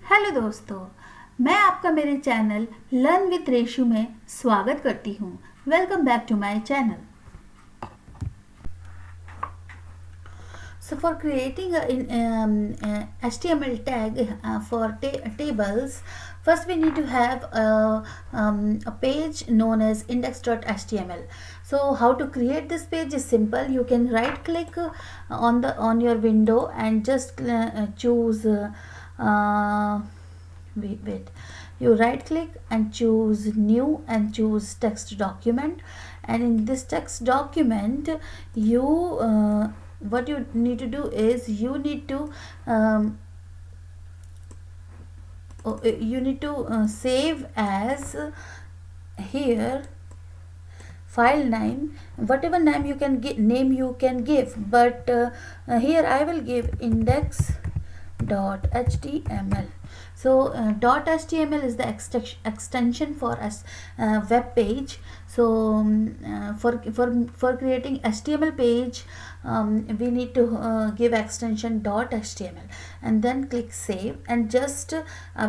Hello दोस्तों, मैं आपका मेरे चैनल लर्न विथ रेशु में स्वागत करती हूँ। Welcome back to my channel. So for creating a HTML tag for tables, first we need to have a page known as index.html. So how to create this page is simple. You can right click on your window and just choose wait, you right click and choose new and choose text document, and in this text document what you need to do is you need to save as here file name, whatever name you can give, but here I will give index.html. So .html is the extension for a web page. So for creating HTML page, we need to give extension .html and then click save, and just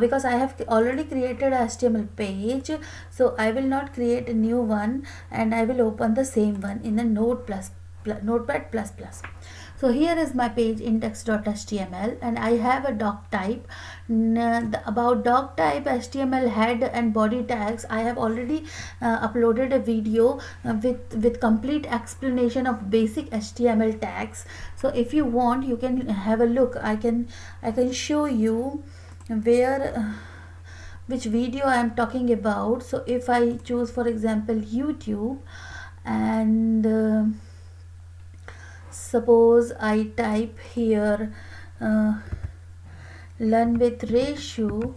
because I have already created a HTML page, so I will not create a new one, and I will open the same one in the Notepad++. So here is my page index.html, and I have a doc type. About doc type, HTML head and body tags, I have already uploaded a video with complete explanation of basic HTML tags. So if you want, you can have a look. I can show you where which video I am talking about. So if I choose, for example, YouTube, and suppose I type here learn with reshu,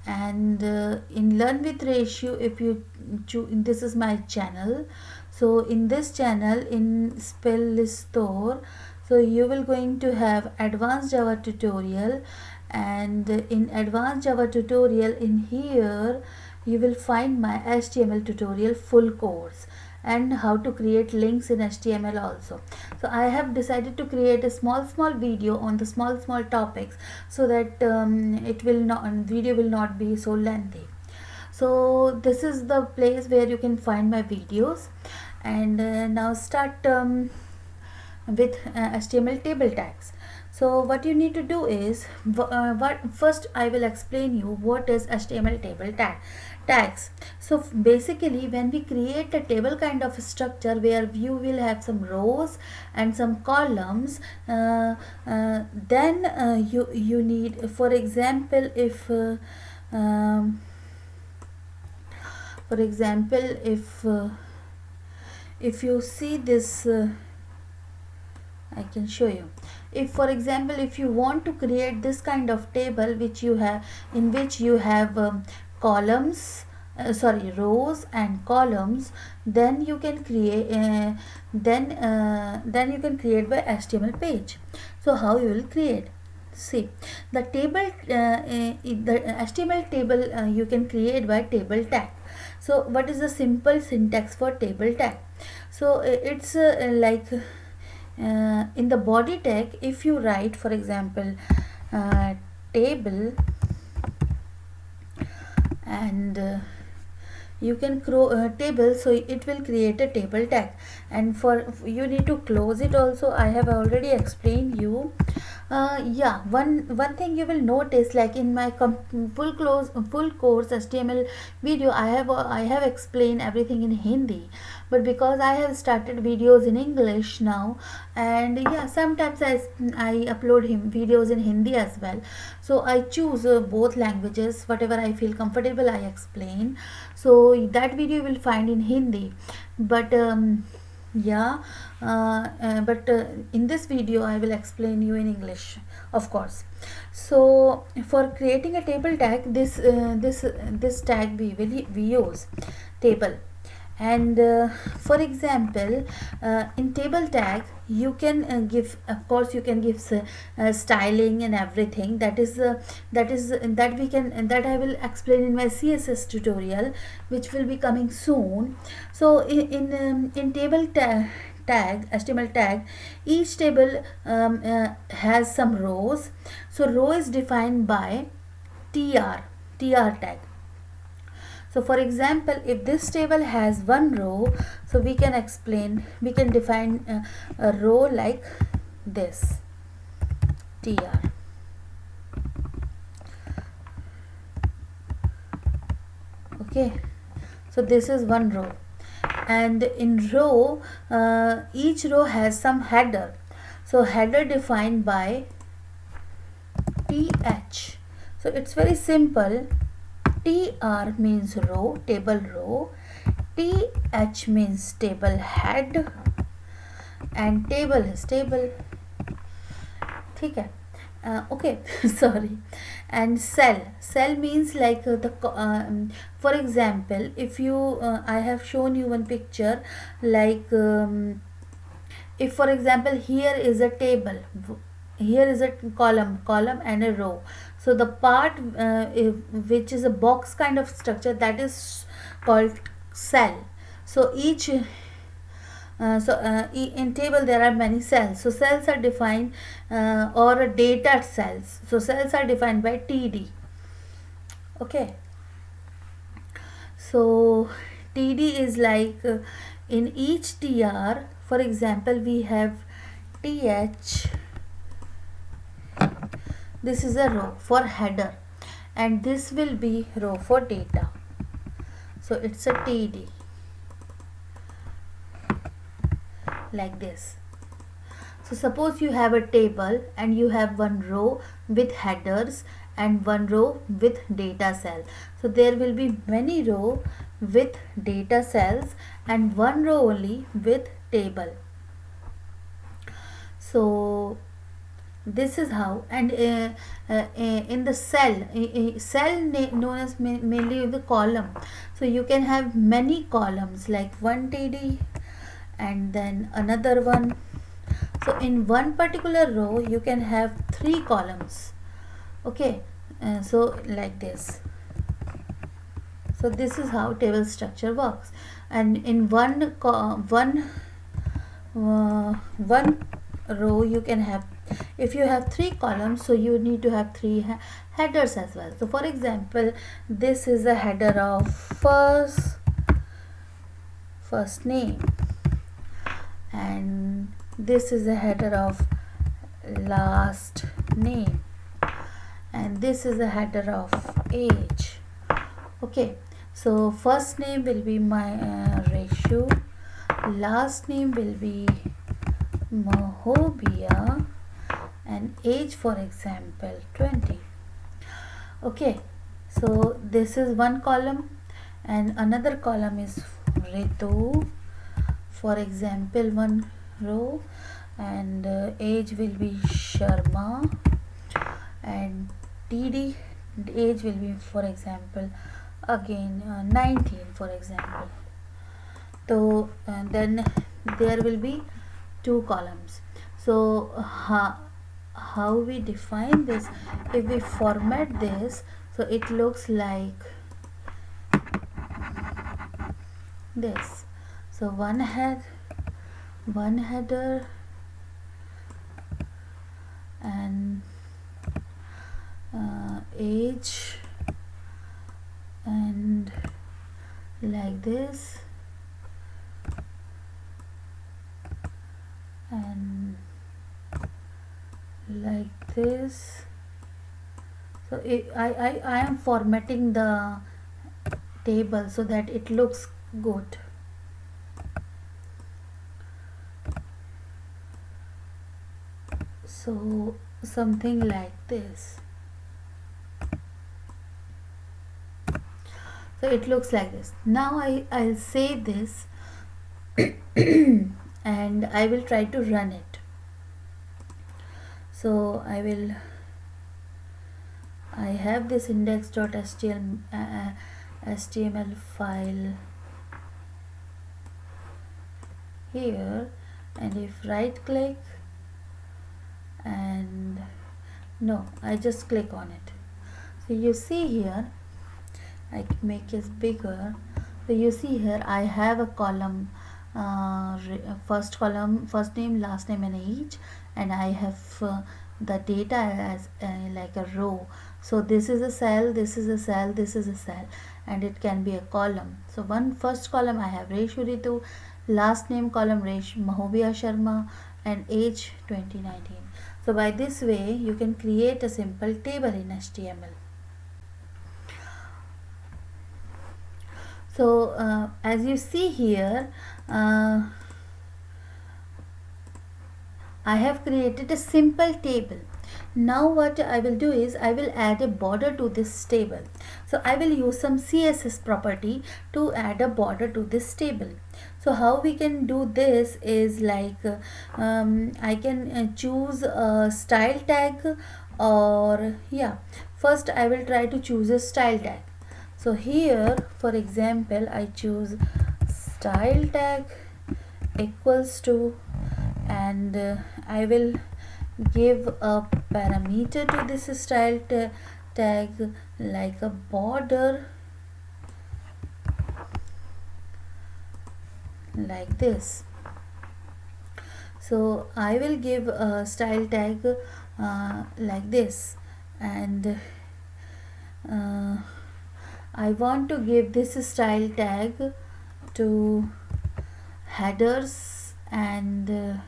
and in learn with reshu, if you choose, this is my channel. So in this channel, in spell list store, so you will going to have advanced Java tutorial, and in advanced Java tutorial, in here you will find my HTML tutorial full course and how to create links in HTML also. So I have decided to create a small video on the small topics, so that video will not be so lengthy. So this is the place where you can find my videos, and now start with HTML table tags. So what you need to do is, first I will explain you what is HTML table tags. So basically, when we create a table kind of a structure where you will have some rows and some columns, then you need, for example, if you see this, I can show you. If, for example, if you want to create this kind of table which you have, in which you have rows and columns, then you can create then you can create by HTML page. So how you will create? See, the table the HTML table you can create by table tag. So what is the simple syntax for table tag? So it's like in the body tag, if you write, for example, table, and you can table, so it will create a table tag, and for you need to close it also. I have already explained you. Yeah, one thing you will notice, like in my full course HTML video, I have explained everything in Hindi, but because I have started videos in English now, and yeah, sometimes I upload videos in Hindi as well. So I choose both languages, whatever I feel comfortable I explain. So that video you will find in Hindi, but in this video I will explain you in English, of course. So for creating a table tag, this tag we use table, and for example, in table tag you can give, of course you can give styling and everything. That I will explain in my CSS tutorial, which will be coming soon. So in table tag, HTML tag, each table has some rows. So row is defined by tr tag. So for example, if this table has one row, so we can define a row like this, tr. Okay, so this is one row, and in row, each row has some header. So header defined by th. So it's very simple. tr means row, table row, th means table head, and table is table. ठीक है? Okay, sorry. And cell means like for example, if you I have shown you one picture, like if for example here is a table, here is a column and a row. So the part which is a box kind of structure, that is called cell. So each in table there are many cells. So cells are defined or data cells. So cells are defined by td. Okay, so td is like in each tr, for example, we have th. This is a row for header, and this will be row for data. So it's a td, like this. So suppose you have a table and you have one row with headers and one row with data cell. So there will be many row with data cells and one row only with table. So this is how. And in the cell known as mainly the column. So you can have many columns like one td and then another one. So in one particular row you can have 3 columns. Okay, so like this. So this is how table structure works. And in one row you can have, if you have 3 columns, so you need to have 3 headers as well. So for example, this is a header of first name, and this is a header of last name, and this is a header of age. Okay, so first name will be my Reshu, last name will be Mahobia, and age, for example, 20. Okay, so this is one column, and another column is Ritu, for example, one row, and age will be Sharma, and td age will be, for example, again 19, for example. So then there will be 2 columns. So how we define this? If we format this, so it looks like this. So one header and age, and like this, and like this. So I am formatting the table so that it looks good. So something like this. So it looks like this. Now I'll save this and I will try to run it. So I have this index.html file here, and if right click, and no, I just click on it. So you see here, I make it bigger. So you see here I have a column first column, first name, last name and age, and I have the data as like a row. So this is a cell, this is a cell, this is a cell, and it can be a column. So one first column I have Reshu Ritu, last name column Mahobia Sharma, and age 2019. So by this way you can create a simple table in HTML. So as you see here, I have created a simple table. Now what I will do is I will add a border to this table. So I will use some CSS property to add a border to this table. So how we can do this is like I can choose a style tag, or first I will try to choose a style tag. So here for example I choose style tag equals to, and I will give a parameter to this style tag like a border, like this. So I will give a style tag like this, and I want to give this style tag to headers, and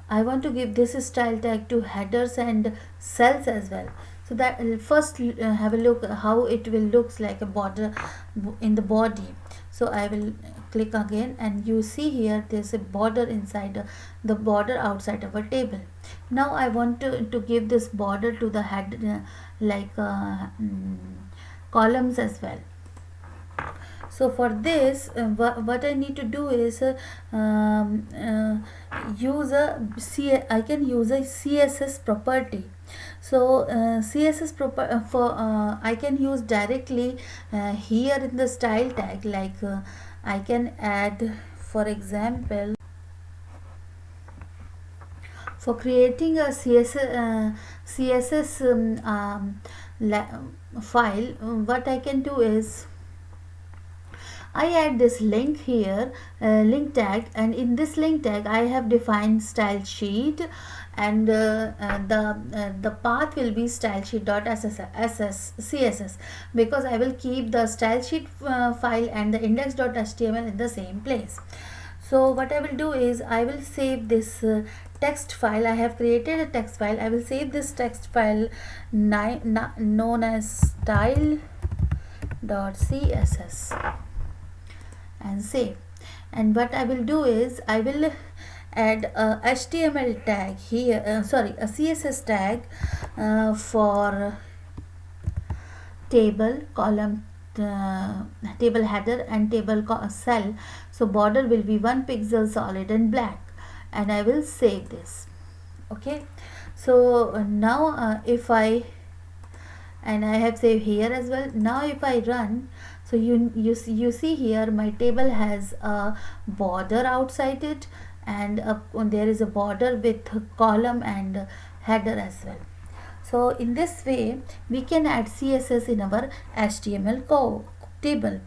I want to give this style tag to headers and cells as well. So that first have a look how it will looks like a border in the body. So I will click again, and you see here there's a border inside the border outside of a table. Now I want to give this border to the head columns as well. So for this what I need to do is use I can use a CSS property. So CSS I can use directly here in the style tag, like I can add, for example, for creating a CSS file, what I can do is I add this link here, link tag, and in this link tag I have defined style sheet, and the path will be style sheet.css, because I will keep the style sheet file and the index.html in the same place. So what I will do is I will save this text file. I have created a text file. I will save this text file known as style.css and save. And what I will do is I will add a HTML tag here, a CSS tag for table column, table header and table cell. So border will be 1 pixel solid and black, and I will save this. Okay, so now if I have saved here as well. Now if I run, so you see here my table has a border outside it, and there is a border with column and header as well. So in this way we can add CSS in our HTML table.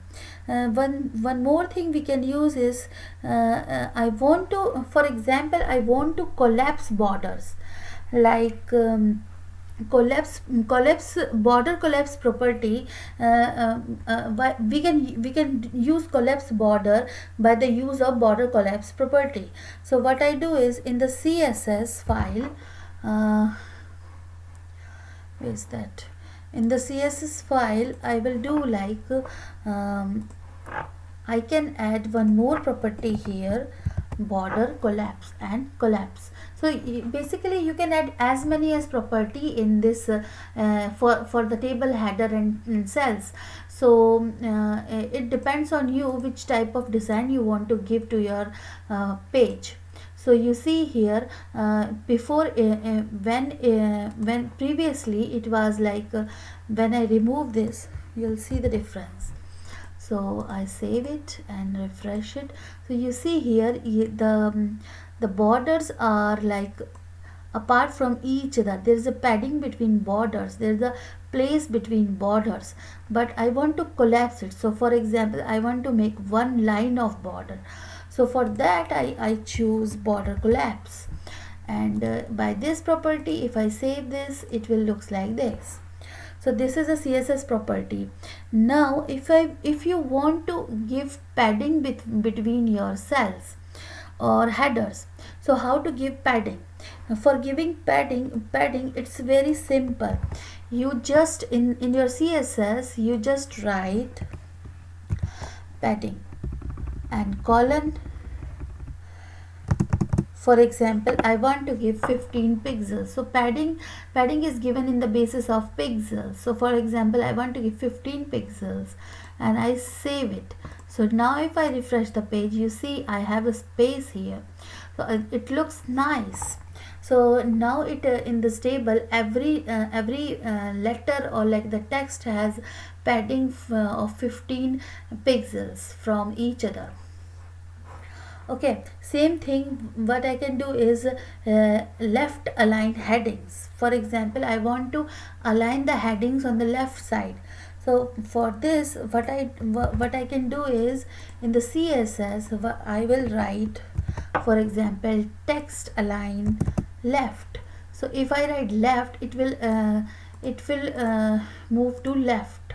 One more thing we can use is I want to, for example, I want to collapse borders, like border collapse property. We can use collapse border by the use of border collapse property. So what I do is in the CSS file, where is that? In the CSS file I will do like I can add one more property here, border collapse and collapse. So basically you can add as many as property in this for the table header and cells. So it depends on you which type of design you want to give to your page. So you see here before when previously it was like when I remove this, you'll see the difference. So I save it and refresh it. So you see here the borders are like apart from each other. There is a padding between borders, there is a place between borders, but I want to collapse it. So for example, I want to make one line of border. So for that I choose border collapse, and by this property, if I save this, it will looks like this. So this is a CSS property. Now if you want to give padding between your cells or headers, so how to give padding? For giving padding, it's very simple. You just in your CSS, you just write padding and colon. For example, I want to give 15 pixels. So padding is given in the basis of pixels. So for example, I want to give 15 pixels and I save it. So now if I refresh the page, you see I have a space here. So it looks nice. So now it in this table, every letter or like the text has padding of 15 pixels from each other. Okay, same thing, what I can do is left align headings. For example, I want to align the headings on the left side. So for this, what I can do is in the CSS, I will write, for example, text align left. So if I write left, it will move to left.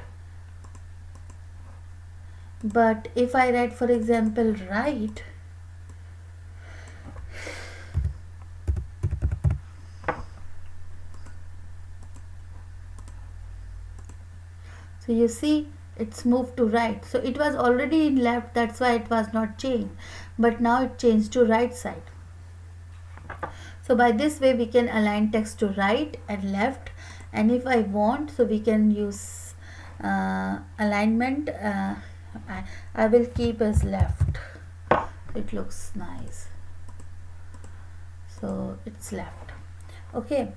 But if I write, for example, right, so you see it's moved to right. So it was already in left, that's why it was not changed, but now it changed to right side. So by this way we can align text to right and left, and if I want, so we can use alignment. I will keep as left. It looks nice. So it's left. Okay,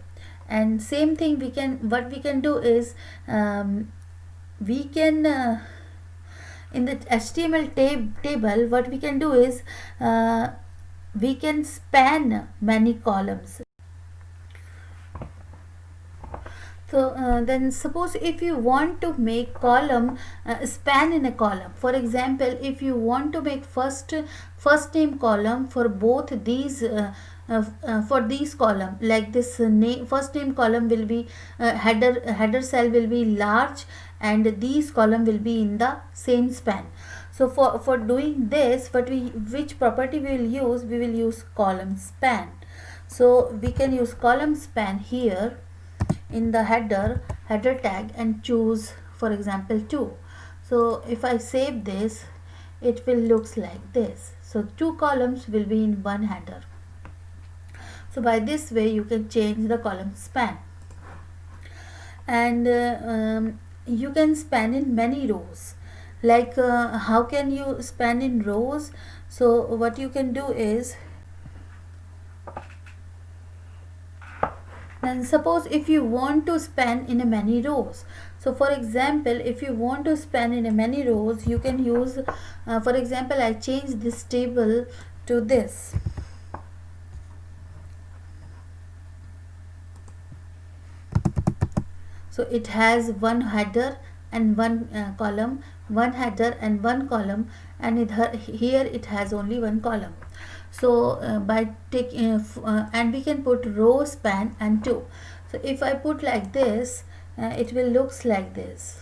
and same thing what we can do is we can in the HTML table, what we can do is we can span many columns. So then suppose if you want to make column span in a column, for example, if you want to make first name column for both these for these column, like this first name column will be header cell will be large, and these column will be in the same span. So for doing this, which property we will use column span. So we can use column span here in the header tag and choose, for example, 2. So if I save this, it will looks like this. So 2 columns will be in one header. So by this way you can change the column span, and you can span in many rows. Like how can you span in rows? So what you can do is, then suppose if you want to span in a many rows, so for example, if you want to span in a many rows, you can use for example, I change this table to this. So it has one header and one column, one header and one column, and here it has only one column. So by taking and we can put row span and 2. So if I put like this, it will looks like this.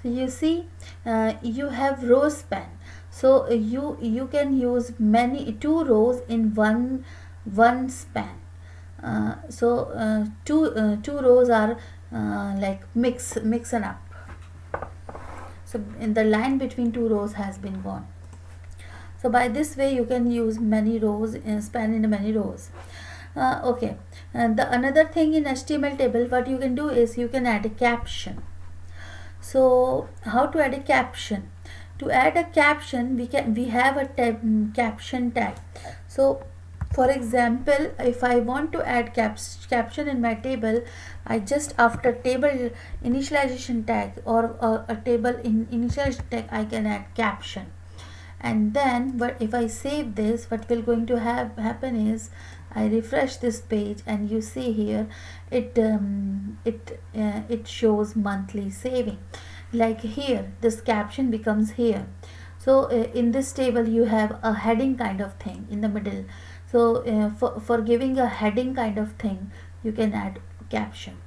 So you see you have row span. So you can use 2 rows in one span. So two rows are like mixed up. So in the line between 2 rows has been gone. So by this way you can use many rows, span in many rows. Okay, the another thing in HTML table, what you can do is you can add a caption. So how to add a caption? To add a caption, we have a caption tag. So for example, if I want to add caption in my table, I just after table initialization tag or a table initialization tag, I can add caption. And then if I save this, what will going to happen is I refresh this page, and you see here it shows monthly saving. Like here, this caption becomes here. So in this table you have a heading kind of thing in the middle. So for giving a heading kind of thing, you can add caption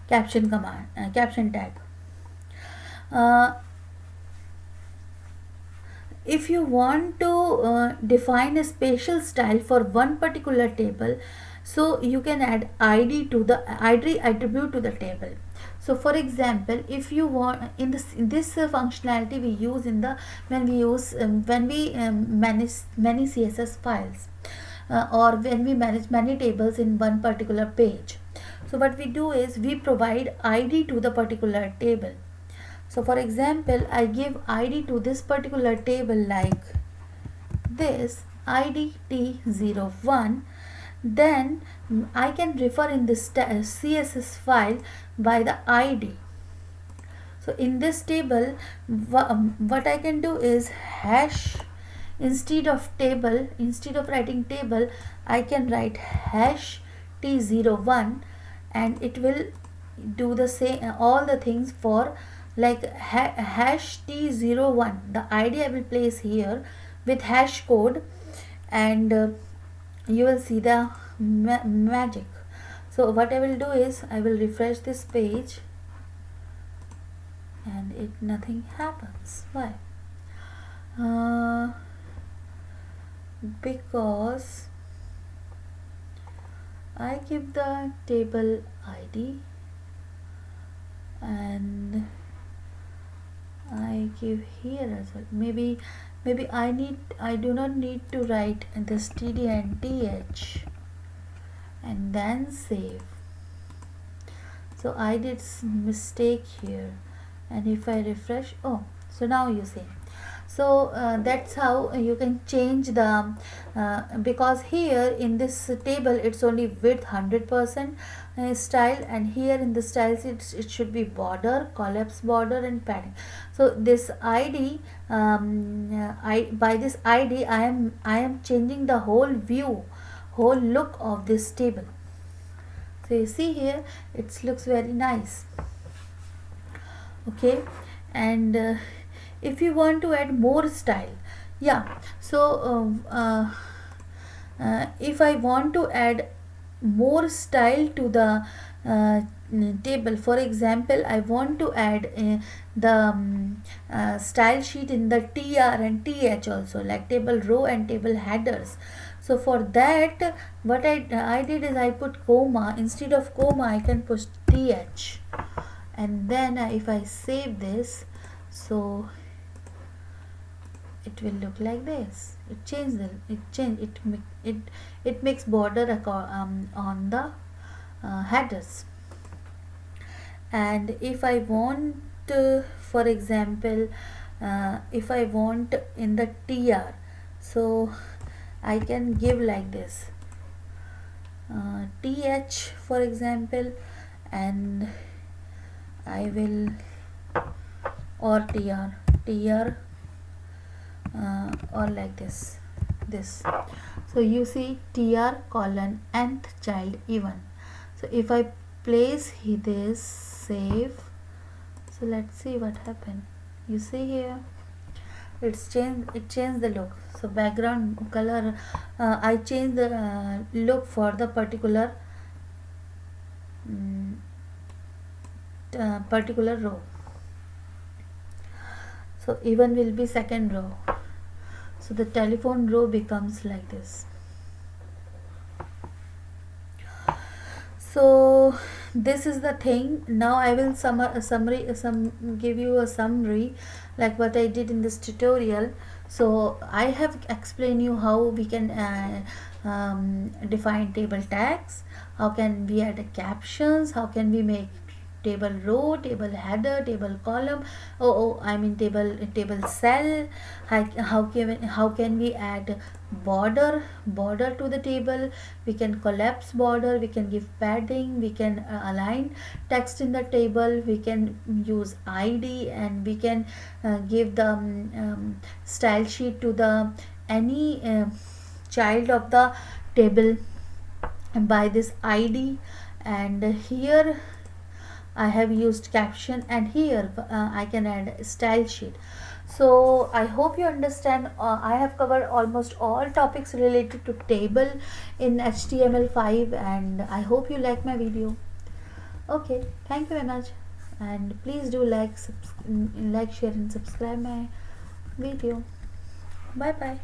command, caption tag. If you want to define a special style for one particular table, so you can add id to the id attribute to the table. So for example, if you want in this functionality we use in the when we manage many css files, or when we manage many tables in one particular page. So what we do is we provide id to the particular table. So for example, I give id to this particular table like this, id t01. Then I can refer in this css file by the id. So in this table, what I can do is hash, instead of writing table, I can write hash t01, and it will do the same all the things for like hash t01. The id I will place here with hash code, and you will see the magic. So what I will do is I will refresh this page, and nothing happens. Why? Because I give the table id and I give here as well. Maybe I do not need to write this td and th and then save. So I did mistake here, and if I refresh, oh, so now you see. So that's how you can change the because here in this table it's only width 100% style, and here in the styles it should be border, collapse border, and padding. So this id by this id I am changing the whole view, whole look of this table. So you see here it looks very nice. Okay, and if you want to add more style, yeah, so if I want to add more style to the table, for example, I want to add the style sheet in the tr and th also, like table row and table headers. So for that, what I did is I put comma. Instead of comma I can put th, and then if I save this, so it will look like this. It makes border on the headers. And if I want for example, if I want in the tr, so I can give like this th for example, and I will, or tr or like this. So you see tr colon nth child even. So if I place this, save, so let's see what happened. You see here it changed the look. So background color, I changed the look for the particular row. So even will be second row. So the telephone row becomes like this. So this is the thing. Now I will give you a summary like what I did in this tutorial. So I have explained you how we can define table tags, how can we add captions, how can we make table row, table header, table column, I mean table cell, how can we add border to the table, we can collapse border, we can give padding, we can align text in the table, we can use id, and we can give the style sheet to the any child of the table by this id. And here I have used caption, and here I can add style sheet. So I hope you understand. I have covered almost all topics related to table in HTML5, and I hope you like my video. Okay, thank you very much, and please do like, share, and subscribe my video. Bye bye.